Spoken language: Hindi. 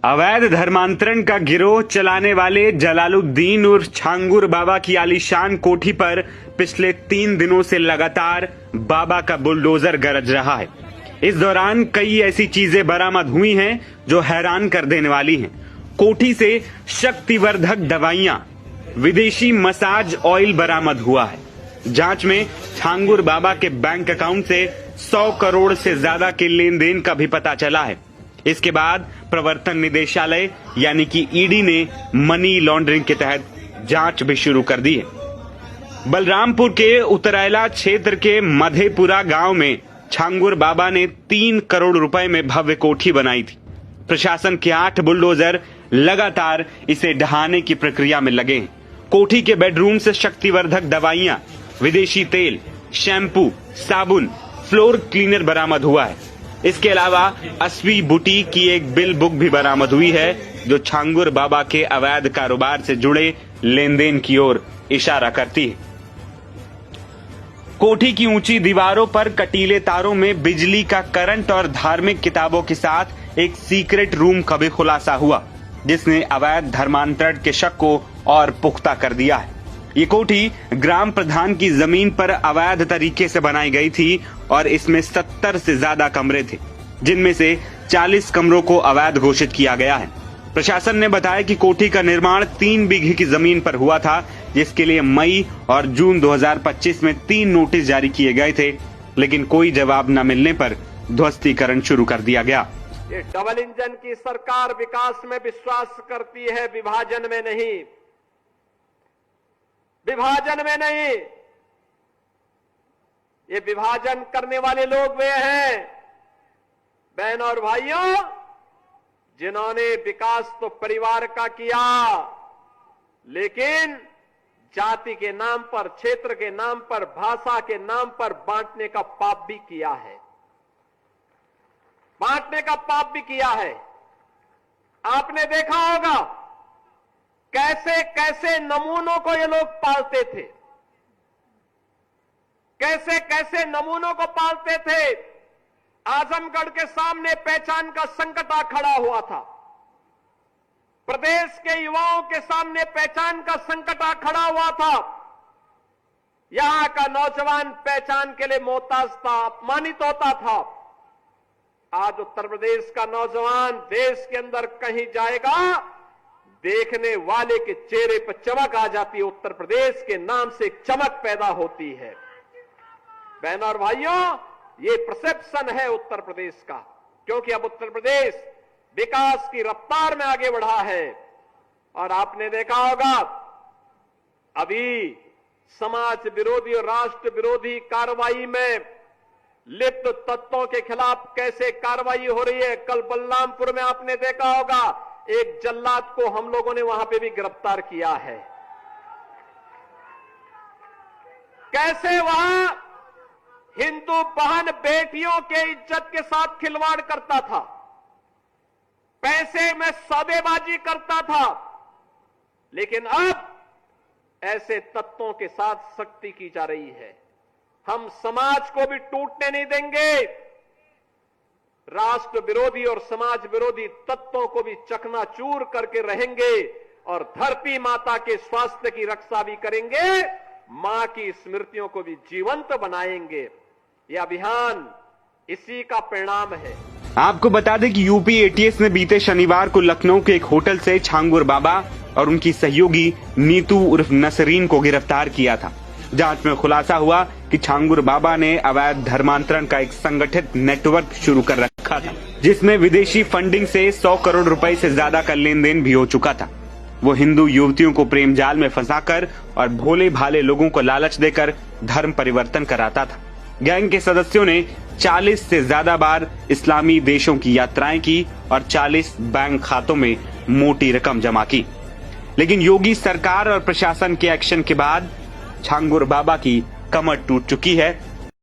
अवैध धर्मांतरण का गिरोह चलाने वाले जलालुद्दीन उर्फ छांगुर बाबा की आलीशान कोठी पर पिछले 3 दिनों से लगातार बाबा का बुलडोजर गरज रहा है। इस दौरान कई ऐसी चीजें बरामद हुई हैं जो हैरान कर देने वाली हैं। कोठी से शक्तिवर्धक दवाइयां, विदेशी मसाज ऑयल बरामद हुआ है। जांच में छांगुर बाबा के बैंक अकाउंट से 100 करोड़ से ज्यादा के लेन देन का भी पता चला है। इसके बाद प्रवर्तन निदेशालय यानी कि ईडी ने मनी लॉन्ड्रिंग के तहत जांच भी शुरू कर दी है। बलरामपुर के उतरैला क्षेत्र के मधेपुरा गांव में छांगुर बाबा ने 3 करोड़ रुपए में भव्य कोठी बनाई थी। प्रशासन के 8 बुलडोजर लगातार इसे ढहाने की प्रक्रिया में लगे हैं। कोठी के बेडरूम से शक्तिवर्धक दवाइयां, विदेशी तेल, शैम्पू, साबुन, फ्लोर क्लीनर बरामद हुआ है। इसके अलावा 80 बुटीक की एक बिल बुक भी बरामद हुई है जो छांगुर बाबा के अवैध कारोबार से जुड़े लेन देन की ओर इशारा करती है। कोठी की ऊंची दीवारों पर कटीले तारों में बिजली का करंट और धार्मिक किताबों के साथ एक सीक्रेट रूम का भी खुलासा हुआ, जिसने अवैध धर्मांतरण के शक को और पुख्ता कर दिया है। ये कोठी ग्राम प्रधान की जमीन पर अवैध तरीके से बनाई गई थी और इसमें 70 से ज्यादा कमरे थे, जिनमें से 40 कमरों को अवैध घोषित किया गया है। प्रशासन ने बताया कि कोठी का निर्माण 3 बीघे की जमीन पर हुआ था, जिसके लिए मई और जून 2025 में 3 नोटिस जारी किए गए थे, लेकिन कोई जवाब न मिलने पर ध्वस्तीकरण शुरू कर दिया गया। ये डबल इंजन की सरकार विकास में विश्वास करती है, विभाजन में नहीं। विभाजन में नहीं। ये विभाजन करने वाले लोग वे हैं, बहन और भाइयों, जिन्होंने विकास तो परिवार का किया, लेकिन जाति के नाम पर, क्षेत्र के नाम पर, भाषा के नाम पर बांटने का पाप भी किया है। बांटने का पाप भी किया है। आपने देखा होगा कैसे कैसे नमूनों को ये लोग पालते थे, कैसे कैसे नमूनों को पालते थे। आजमगढ़ के सामने पहचान का संकट आ खड़ा हुआ था। प्रदेश के युवाओं के सामने पहचान का संकट आ खड़ा हुआ था। यहां का नौजवान पहचान के लिए मोहताज था, अपमानित होता था। आज उत्तर प्रदेश का नौजवान देश के अंदर कहीं जाएगा, देखने वाले के चेहरे पर चमक आ जाती है। उत्तर प्रदेश के नाम से एक चमक पैदा होती है। बहनों और भाइयों, ये परसेप्शन है उत्तर प्रदेश का, क्योंकि अब उत्तर प्रदेश विकास की रफ्तार में आगे बढ़ा है। और आपने देखा होगा अभी समाज विरोधी और राष्ट्र विरोधी कार्रवाई में लिप्त तत्वों के खिलाफ कैसे कार्रवाई हो रही है। कल बलरामपुर में आपने देखा होगा एक जल्लाद को हम लोगों ने वहां पे भी गिरफ्तार किया है। कैसे वहां हिंदू बहन बेटियों के इज्जत के साथ खिलवाड़ करता था, पैसे में सौदेबाजी करता था, लेकिन अब ऐसे तत्वों के साथ सख्ती की जा रही है। हम समाज को भी टूटने नहीं देंगे, राष्ट्र विरोधी और समाज विरोधी तत्वों को भी चकनाचूर करके रहेंगे और धरती माता के स्वास्थ्य की रक्षा भी करेंगे, मां की स्मृतियों को भी जीवंत बनाएंगे। यह अभियान इसी का परिणाम है। आपको बता दें कि यूपी एटीएस ने बीते शनिवार को लखनऊ के एक होटल से छांगुर बाबा और उनकी सहयोगी नीतू उर्फ नसरीन को गिरफ्तार किया था। जांच में खुलासा हुआ कि छांगुर बाबा ने अवैध धर्मांतरण का एक संगठित नेटवर्क शुरू कर रखा था, जिसमें विदेशी फंडिंग से 100 करोड़ रुपए से ज्यादा का लेन देन भी हो चुका था। वो हिंदू युवतियों को प्रेम जाल में फंसाकर और भोले भाले लोगों को लालच देकर धर्म परिवर्तन कराता था। गैंग के सदस्यों ने 40 से ज्यादा बार इस्लामी देशों की यात्राएं की और 40 बैंक खातों में मोटी रकम जमा की। लेकिन योगी सरकार और प्रशासन के एक्शन के बाद छांगुर बाबा की कमर टूट चुकी है